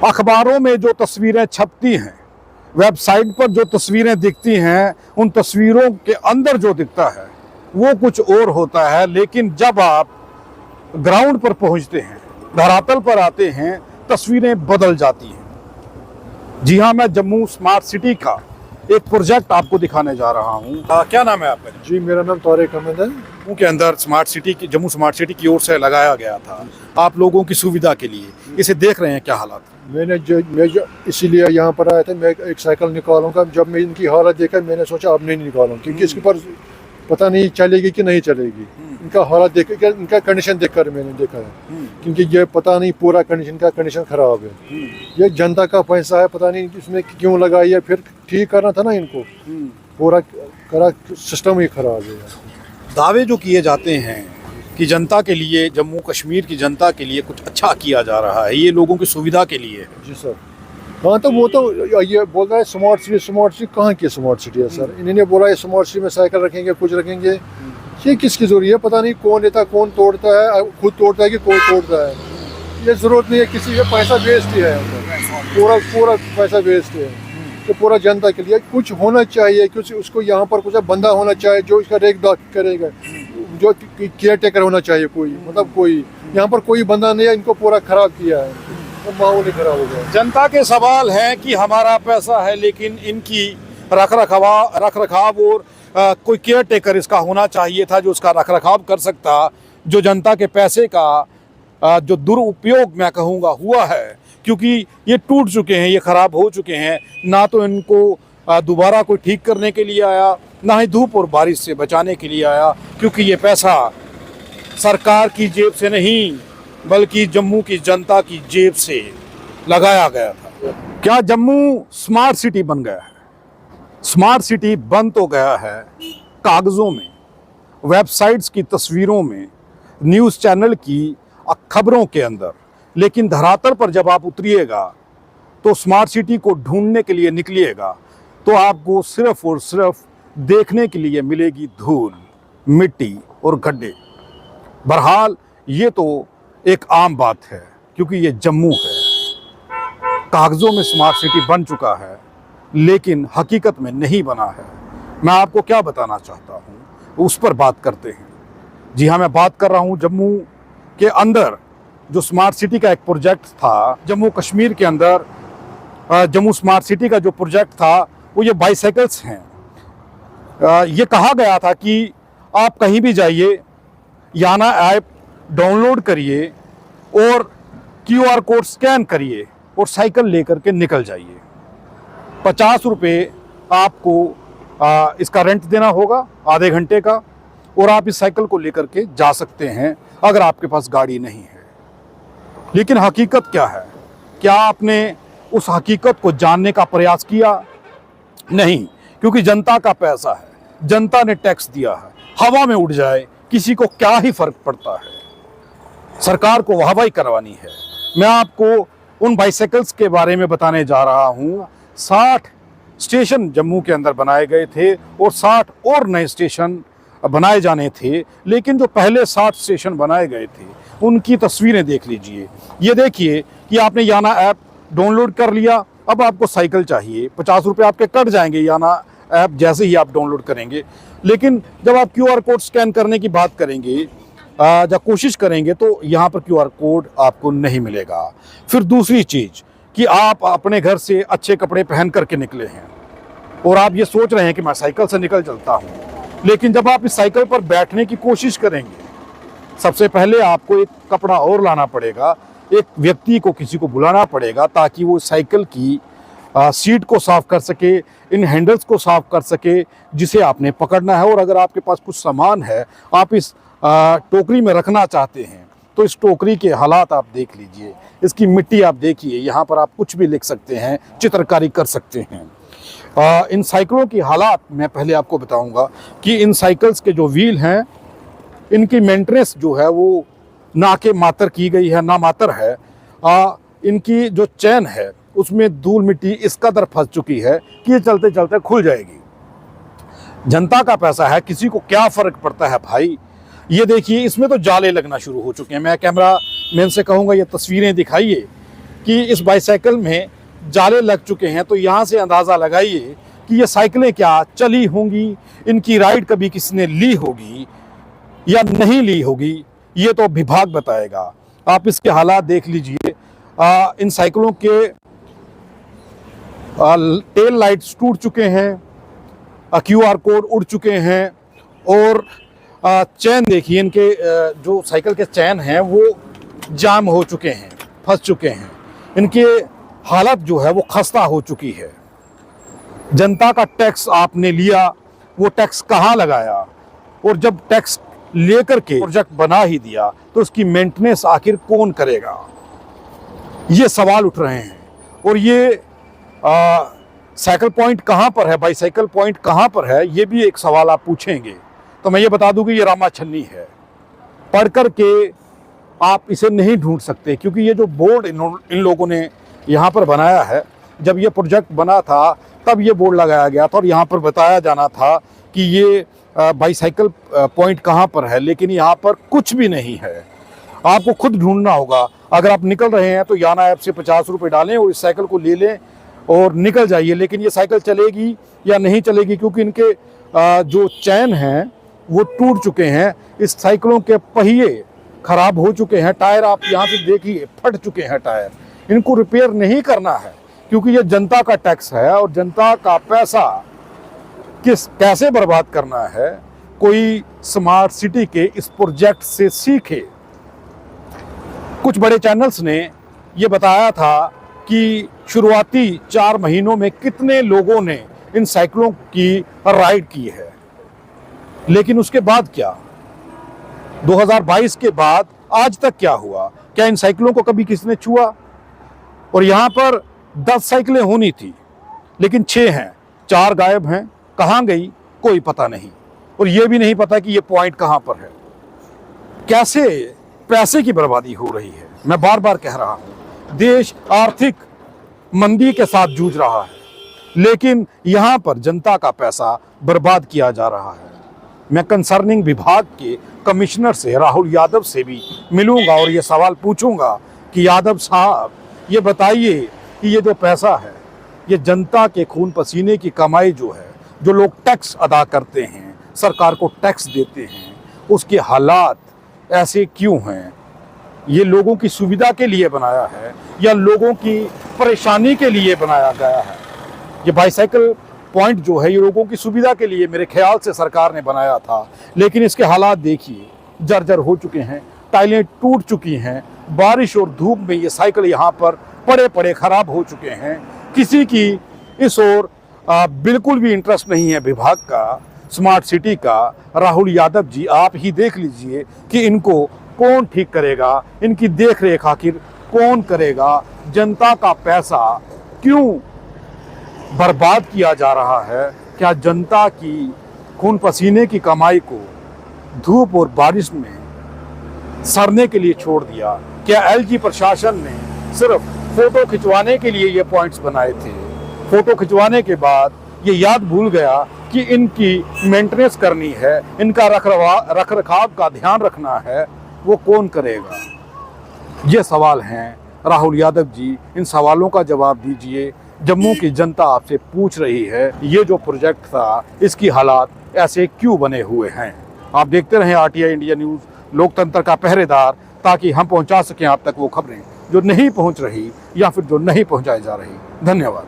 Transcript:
अखबारों में जो तस्वीरें छपती हैं, वेबसाइट पर जो तस्वीरें दिखती हैं, उन तस्वीरों के अंदर जो दिखता है वो कुछ और होता है। लेकिन जब आप ग्राउंड पर पहुंचते हैं, धरातल पर आते हैं, तस्वीरें बदल जाती हैं। जी हाँ, मैं जम्मू स्मार्ट सिटी का एक प्रोजेक्ट आपको दिखाने जा रहा हूँ। क्या नाम है आपका? जी, मेरा नाम तारिक अहमद है। जम्मू के अंदर स्मार्ट सिटी की, जम्मू स्मार्ट सिटी की ओर से लगाया गया था आप लोगों की सुविधा के लिए। इसे देख रहे हैं, क्या हालात? मैं इसीलिए यहाँ पर आया था। मैं एक साइकिल निकालूंगा। जब मैं इनकी हालत देखा, मैंने सोचा अब नहीं निकालूं, क्योंकि इसके पर पता नहीं चलेगी कि नहीं चलेगी। इनका हालत देख कर, इनका कंडीशन देखकर मैंने देखा है, क्योंकि ये पता नहीं पूरा कंडीशन खराब है। ये जनता का पैसा है, पता नहीं इसमें क्यों लगाई है। फिर ठीक करना था ना इनको, पूरा करा सिस्टम ही खराब है। दावे जो किए जाते हैं कि जनता के लिए, जम्मू कश्मीर की जनता के लिए कुछ अच्छा किया जा रहा है, ये लोगों की सुविधा के लिए है। जी सर। हाँ, तो वो तो ये बोल रहा है स्मार्ट सिटी कहाँ की स्मार्ट सिटी है सर? इन्होंने बोला है स्मार्ट सिटी में साइकिल रखेंगे, कुछ रखेंगे। ये किसकी जरूरी है? पता नहीं कौन लेता, कौन तोड़ता है, खुद तोड़ता है कि कोई तोड़ता है। ये जरूरत नहीं है किसी का। पैसा वेस्ट ही है, पूरा पैसा वेस्ट है। तो पूरा जनता के लिए कुछ होना चाहिए, कुछ उसको यहाँ पर कुछ बंदा होना चाहिए जो इसका रेख करेगा, जो केयर टेकर होना चाहिए कोई। मतलब कोई यहाँ पर कोई बंदा नहीं है, इनको पूरा खराब किया है, तो माहौल ही खराब हो गया। जनता के सवाल है कि हमारा पैसा है, लेकिन इनकी रख रखाव और कोई केयर टेकर इसका होना चाहिए था, जो उसका रख रखाव कर सकता। जो जनता के पैसे का जो दुरुपयोग मैं कहूँगा हुआ है, क्योंकि ये टूट चुके हैं, ये ख़राब हो चुके हैं। ना तो इनको दोबारा कोई ठीक करने के लिए आया, ना ही धूप और बारिश से बचाने के लिए आया, क्योंकि ये पैसा सरकार की जेब से नहीं बल्कि जम्मू की जनता की जेब से लगाया गया था। क्या जम्मू स्मार्ट सिटी बन गया है? स्मार्ट सिटी बन तो गया है कागज़ों में, वेबसाइट्स की तस्वीरों में, न्यूज़ चैनल की खबरों के अंदर। लेकिन धरातल पर जब आप उतरिएगा तो स्मार्ट सिटी को ढूंढने के लिए निकलिएगा तो आपको सिर्फ और सिर्फ देखने के लिए मिलेगी धूल, मिट्टी और गड्ढे। बहरहाल ये तो एक आम बात है, क्योंकि ये जम्मू है। कागज़ों में स्मार्ट सिटी बन चुका है, लेकिन हकीकत में नहीं बना है। मैं आपको क्या बताना चाहता हूँ, उस पर बात करते हैं। जी हाँ, मैं बात कर रहा हूँ जम्मू के अंदर जो स्मार्ट सिटी का एक प्रोजेक्ट था। जम्मू कश्मीर के अंदर जम्मू स्मार्ट सिटी का जो प्रोजेक्ट था वो ये बाईसाइकिल्स हैं। ये कहा गया था कि आप कहीं भी जाइए, याना ऐप डाउनलोड करिए और QR कोड स्कैन करिए और साइकिल लेकर के निकल जाइए। 50 रुपये आपको इसका रेंट देना होगा आधे घंटे का, और आप इस साइकिल को लेकर के जा सकते हैं अगर आपके पास गाड़ी नहीं है। लेकिन हकीकत क्या है? क्या आपने उस हकीकत को जानने का प्रयास किया? नहीं, क्योंकि जनता का पैसा है, जनता ने टैक्स दिया है। हवा में उड़ जाए, किसी को क्या ही फर्क पड़ता है? सरकार को वाहवाही करवानी है। मैं आपको उन बाइसाइकिल्स के बारे में बताने जा रहा हूँ। 60 स्टेशन जम्मू के अंदर बनाए गए थे और 60 और नए स्टेशन बनाए जाने थे। लेकिन जो पहले 60 स्टेशन बनाए गए थे उनकी तस्वीरें देख लीजिए। ये देखिए कि आपने याना ऐप डाउनलोड कर लिया, अब आपको साइकिल चाहिए। 50 रुपये आपके कट जाएंगे याना ऐप जैसे ही आप डाउनलोड करेंगे। लेकिन जब आप QR कोड स्कैन करने की बात करेंगे, जब कोशिश करेंगे, तो यहाँ पर QR कोड आपको नहीं मिलेगा। फिर दूसरी चीज़ कि आप अपने घर से अच्छे कपड़े पहन करके निकले हैं और आप ये सोच रहे हैं कि मैं साइकिल से निकल चलता हूँ। लेकिन जब आप इस साइकिल पर बैठने की कोशिश करेंगे, सबसे पहले आपको एक कपड़ा और लाना पड़ेगा, एक व्यक्ति को, किसी को बुलाना पड़ेगा ताकि वो साइकिल की सीट को साफ़ कर सके, इन हैंडल्स को साफ़ कर सके जिसे आपने पकड़ना है। और अगर आपके पास कुछ सामान है, आप इस टोकरी में रखना चाहते हैं, तो इस टोकरी के हालात आप देख लीजिए। इसकी मिट्टी आप देखिए, यहाँ पर आप कुछ भी लिख सकते हैं, चित्रकारी कर सकते हैं। इन साइकिलों की हालात मैं पहले आपको बताऊंगा कि इन साइकिल्स के जो व्हील हैं, इनकी मेंटेनेंस जो है वो ना के मातर की गई है, ना मातर है। इनकी जो चैन है उसमें धूल मिट्टी इस कदर फंस चुकी है कि ये चलते चलते खुल जाएगी। जनता का पैसा है, किसी को क्या फ़र्क पड़ता है भाई? ये देखिए, इसमें तो जाले लगना शुरू हो चुके हैं। मैं कैमरा मैन से कहूँगा ये तस्वीरें दिखाइए कि इस बाईसाइकिल में जाले लग चुके हैं, तो यहाँ से अंदाज़ा लगाइए कि ये साइकिलें क्या चली होंगी, इनकी राइड कभी किसने ली होगी या नहीं ली होगी, ये तो विभाग बताएगा। आप इसके हालात देख लीजिए। इन साइकिलों के टेल लाइट्स टूट चुके हैं, QR कोड उड़ चुके हैं, और चैन देखिए, इनके जो साइकिल के चैन हैं वो जाम हो चुके हैं, फंस चुके हैं। इनके हालत जो है वो खस्ता हो चुकी है। जनता का टैक्स आपने लिया, वो टैक्स कहाँ लगाया, और जब टैक्स लेकर के प्रोजेक्ट बना ही दिया तो उसकी मेंटेनेंस आखिर कौन करेगा, ये सवाल उठ रहे हैं। और ये साइकिल पॉइंट कहाँ पर है, बाईसाइकिल पॉइंट कहाँ पर है, ये भी एक सवाल आप पूछेंगे। तो मैं ये बता दूं कि ये रामा छन्नी है। पढ़ कर के आप इसे नहीं ढूंढ सकते, क्योंकि ये जो बोर्ड इन लोगों ने यहाँ पर बनाया है, जब ये प्रोजेक्ट बना था तब ये बोर्ड लगाया गया था और यहाँ पर बताया जाना था कि ये बाईसाइकिल पॉइंट कहाँ पर है, लेकिन यहाँ पर कुछ भी नहीं है। आपको खुद ढूंढना होगा। अगर आप निकल रहे हैं तो याना ऐप से 50 रुपये डालें और इस साइकिल को ले लें और निकल जाइए। लेकिन ये साइकिल चलेगी या नहीं चलेगी, क्योंकि इनके जो चैन हैं वो टूट चुके हैं। इस साइकिलों के पहिए खराब हो चुके हैं, टायर आप यहाँ से देखिए फट चुके हैं टायर। इनको रिपेयर नहीं करना है, क्योंकि ये जनता का टैक्स है और जनता का पैसा कैसे बर्बाद करना है, कोई स्मार्ट सिटी के इस प्रोजेक्ट से सीखे। कुछ बड़े चैनल्स ने ये बताया था कि शुरुआती 4 महीनों में कितने लोगों ने इन साइकिलों की राइड की है, लेकिन उसके बाद क्या, 2022 के बाद आज तक क्या हुआ? क्या इन साइकिलों को कभी किसने छुआ? और यहाँ पर 10 साइकिलें होनी थी, लेकिन 6 हैं, 4 गायब हैं। कहाँ गई कोई पता नहीं, और ये भी नहीं पता कि ये पॉइंट कहाँ पर है। कैसे पैसे की बर्बादी हो रही है। मैं बार बार कह रहा हूँ, देश आर्थिक मंदी के साथ जूझ रहा है, लेकिन यहाँ पर जनता का पैसा बर्बाद किया जा रहा है। मैं कंसर्निंग विभाग के कमिश्नर से, राहुल यादव से भी मिलूंगा और ये सवाल पूछूंगा कि यादव साहब, ये बताइए कि ये जो पैसा है, ये जनता के खून पसीने की कमाई जो है, जो लोग टैक्स अदा करते हैं, सरकार को टैक्स देते हैं, उसके हालात ऐसे क्यों हैं? ये लोगों की सुविधा के लिए बनाया है या लोगों की परेशानी के लिए बनाया गया है? ये बाईसाइकिल पॉइंट जो है, ये लोगों की सुविधा के लिए मेरे ख्याल से सरकार ने बनाया था, लेकिन इसके हालात देखिए, जर्जर हो चुके हैं, टाइलें टूट चुकी हैं, बारिश और धूप में ये साइकिल यहाँ पर पड़े पड़े खराब हो चुके हैं। किसी की इस ओर बिल्कुल भी इंटरेस्ट नहीं है विभाग का, स्मार्ट सिटी का। राहुल यादव जी, आप ही देख लीजिए कि इनको कौन ठीक करेगा, इनकी देख रेख आखिर कौन करेगा? जनता का पैसा क्यों बर्बाद किया जा रहा है? क्या जनता की खून पसीने की कमाई को धूप और बारिश में सड़ने के लिए छोड़ दिया? क्या LG प्रशासन ने सिर्फ फोटो खिंचवाने के लिए ये पॉइंट्स बनाए थे? फोटो खिंचवाने के बाद ये याद भूल गया कि इनकी मेंटेनेंस करनी है, इनका रख रखाव का ध्यान रखना है, वो कौन करेगा? ये सवाल हैं। राहुल यादव जी, इन सवालों का जवाब दीजिए। जम्मू की जनता आपसे पूछ रही है, ये जो प्रोजेक्ट था, इसकी हालात ऐसे क्यों बने हुए हैं? आप देखते रहें RTI इंडिया न्यूज़, लोकतंत्र का पहरेदार, ताकि हम पहुंचा सकें आप तक वो खबरें जो नहीं पहुंच रही या फिर जो नहीं पहुंचाई जा रही। धन्यवाद।